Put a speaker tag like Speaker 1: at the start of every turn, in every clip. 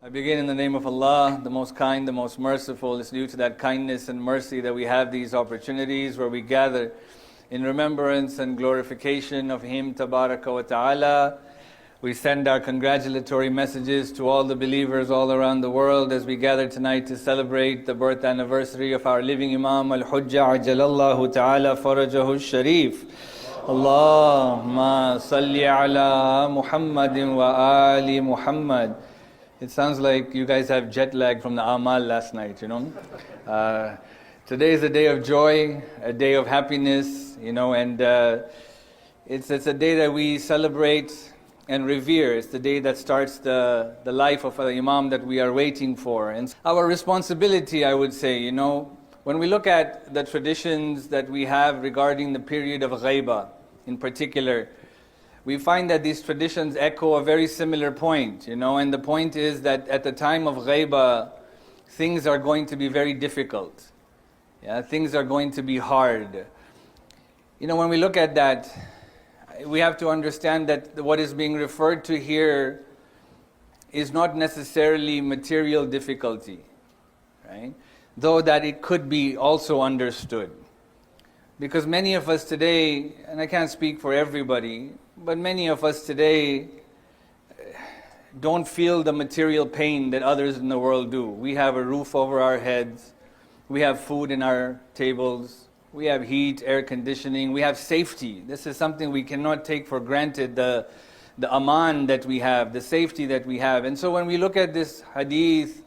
Speaker 1: I begin in the name of Allah, the most kind, the most merciful. It's due to that kindness and mercy that we have these opportunities where we gather in remembrance and glorification of Him Tabaraka wa Ta'ala. We send our congratulatory messages to all the believers all around the world as we gather tonight to celebrate the birth anniversary of our living Imam Al Ajalallahu Ta'ala Farajahu Sharif. Allahumma salli ala Muhammadin wa ali Muhammad. It sounds like you guys have jet lag from the Amal last night, Today is a day of joy, a day of happiness, and it's a day that we celebrate and revere. It's the day that starts the life of the Imam that we are waiting for. And our responsibility, I would say, when we look at the traditions that we have regarding the period of Ghaiba in particular, we find that these traditions echo a very similar point, and the point is that at the time of Ghaiba, things are going to be very difficult. Things are going to be hard. When we look at that, we have to understand that what is being referred to here is not necessarily material difficulty, right? Though that it could be also understood. Because many of us today, and I can't speak for everybody, but many of us today don't feel the material pain that others in the world do. We have a roof over our heads, we have food in our tables, we have heat, air conditioning, we have safety. This is something we cannot take for granted, the aman that we have, the safety that we have. And so when we look at this hadith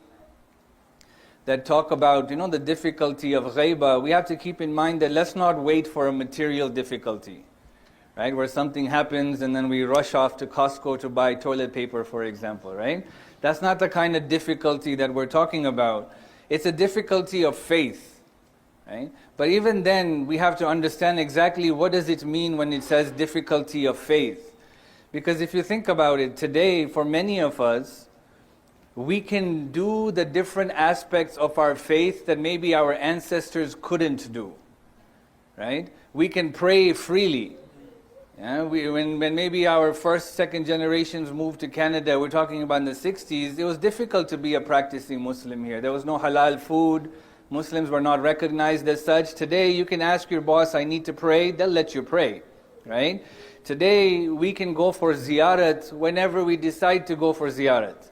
Speaker 1: that talk about the difficulty of ghaiba, we have to keep in mind that let's not wait for a material difficulty, right? Where something happens and then we rush off to Costco to buy toilet paper, for example, right? That's not the kind of difficulty that we're talking about. It's a difficulty of faith, right? But even then, we have to understand exactly what does it mean when it says difficulty of faith. Because if you think about it, today, for many of us, we can do the different aspects of our faith that maybe our ancestors couldn't do, right? We can pray freely. When maybe our first, second generations moved to Canada, we're talking about in the 60s, it was difficult to be a practicing Muslim here. There was no halal food. Muslims were not recognized as such. Today, you can ask your boss, I need to pray, they'll let you pray, right? Today, we can go for ziyarat whenever we decide to go for ziyarat.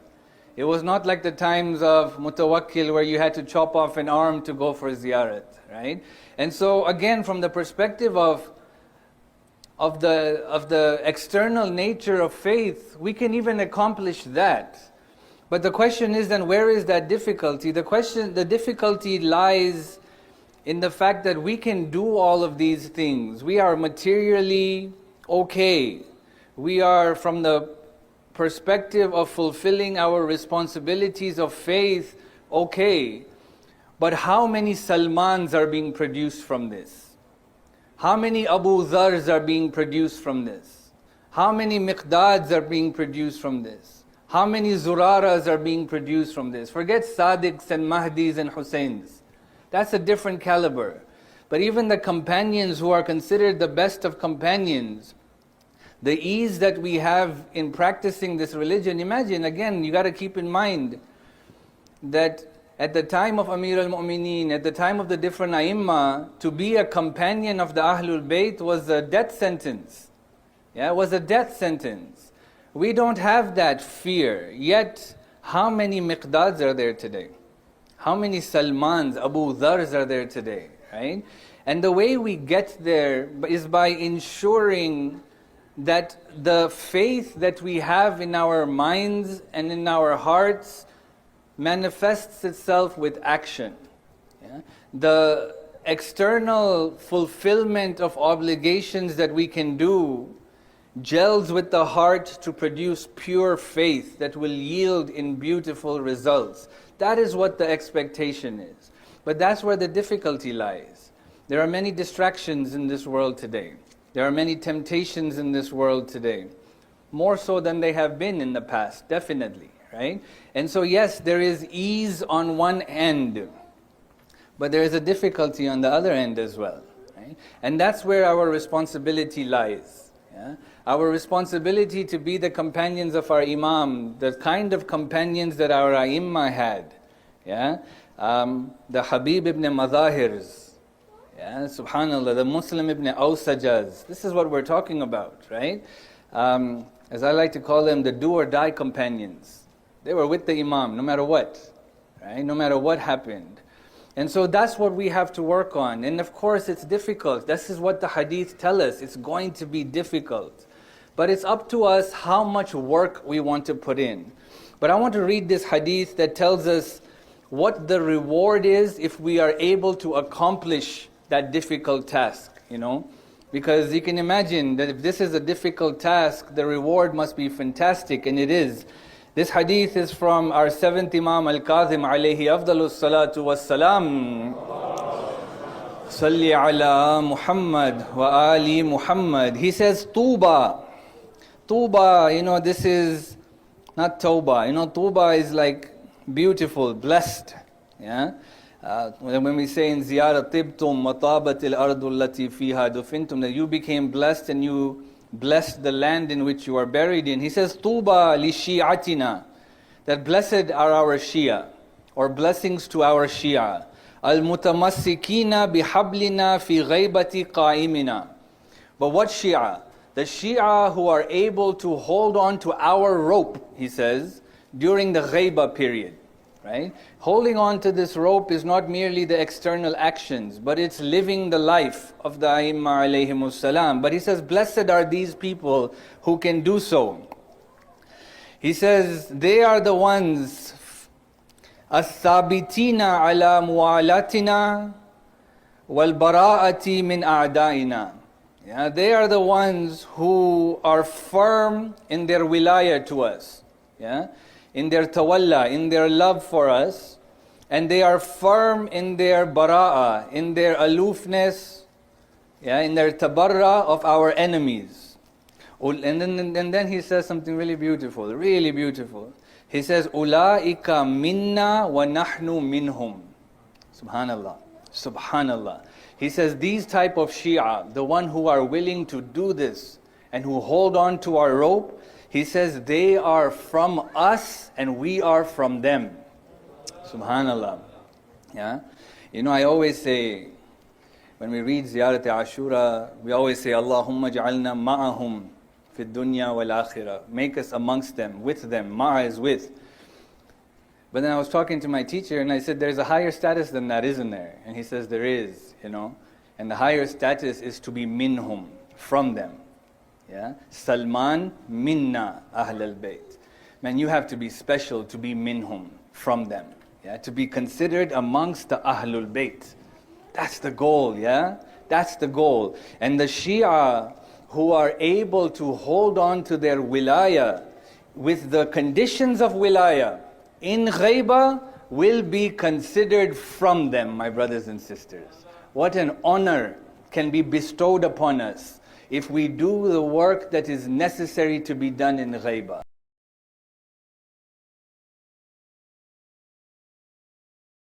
Speaker 1: It was not like the times of Mutawakkil where you had to chop off an arm to go for ziyarat, right? And so again, from the perspective of the external nature of faith, we can even accomplish that. But the question is then, where is that difficulty? The difficulty lies in the fact that we can do all of these things. We are materially okay. We are, from the perspective of fulfilling our responsibilities of faith, okay. But how many Salmans are being produced from this? How many Abu Dhars are being produced from this? How many Miqdads are being produced from this? How many Zuraras are being produced from this? Forget Sadiqs and Mahdis and Husains. That's a different caliber. But even the companions who are considered the best of companions, the ease that we have in practicing this religion, imagine, again, you got to keep in mind that at the time of Amir al-Mu'mineen, at the time of the different A'immah, to be a companion of the Ahlul Bayt was a death sentence. It was a death sentence. We don't have that fear. Yet, how many Miqdads are there today? How many Salmans, Abu Dhars are there today, right? And the way we get there is by ensuring that the faith that we have in our minds and in our hearts manifests itself with action. The external fulfillment of obligations that we can do gels with the heart to produce pure faith that will yield in beautiful results. That is what the expectation is. But that's where the difficulty lies. There are many distractions in this world today. There are many temptations in this world today. More so than they have been in the past, definitely, right? And so yes, there is ease on one end, but there is a difficulty on the other end as well, right? And that's where our responsibility lies. our responsibility to be the companions of our Imam, the kind of companions that our A'immah had. Yeah? The Habib ibn Mazahirs, yeah? Subhanallah, the Muslim ibn Awsajaz. This is what we're talking about, right? As I like to call them, the do or die companions. They were with the Imam, no matter what, right? No matter what happened. And so that's what we have to work on. And of course it's difficult. This is what the hadith tell us. It's going to be difficult. But it's up to us how much work we want to put in. But I want to read this hadith that tells us what the reward is if we are able to accomplish that difficult task, Because you can imagine that if this is a difficult task, the reward must be fantastic, and it is. This hadith is from our 7th Imam Al-Kazim alayhi afdalus salatu wassalam. Salli ala Muhammad wa ali Muhammad. He says, Tuba. Tuba, this is not Tawbah. Tuba is like beautiful, blessed. Yeah? When we say in Ziyarah, Tibtum matabatil ardul lati fiha dufintum, that you became blessed and you blessed the land in which you are buried in. He says, Tuba li shi'atina, that blessed are our Shia, or blessings to our Shia. Al-mutamassikina bihablina fi ghaibati qa'imina. But what Shia? The Shia who are able to hold on to our rope, he says, during the ghaiba period. Right? Holding on to this rope is not merely the external actions, but it's living the life of the A'immah alayhimus salam. But he says, blessed are these people who can do so. He says, they are the ones, as-sabitina ala mu'alatina wal bara'ati min a'da'ina. Yeah, they are the ones who are firm in their wilayah to us. Yeah? In their tawalla, in their love for us, and they are firm in their bara'a, in their aloofness, in their tabarra of our enemies. And then he says something really beautiful, really beautiful. He says, Ula'ika minna wa nahnu minhum. Subhanallah, Subhanallah. He says, these type of Shia, the one who are willing to do this and who hold on to our rope, he says, they are from us and we are from them. Subhanallah. Yeah? I always say, when we read Ziyarat Ashura, we always say, Allahumma ja'alna ma'ahum fi dunya wal akhirah. Make us amongst them, with them. Ma'a is with. But then I was talking to my teacher and I said, there's a higher status than that, isn't there? And he says, there is, And the higher status is to be minhum, from them. Yeah? Salman minna ahl al-bayt. Man, you have to be special to be minhum, from them. Yeah? To be considered amongst the ahlul bayt. That's the goal, yeah? That's the goal. And the Shia who are able to hold on to their wilayah with the conditions of wilayah in ghaiba will be considered from them, my brothers and sisters. What an honor can be bestowed upon us if we do the work that is necessary to be done in ghaiba.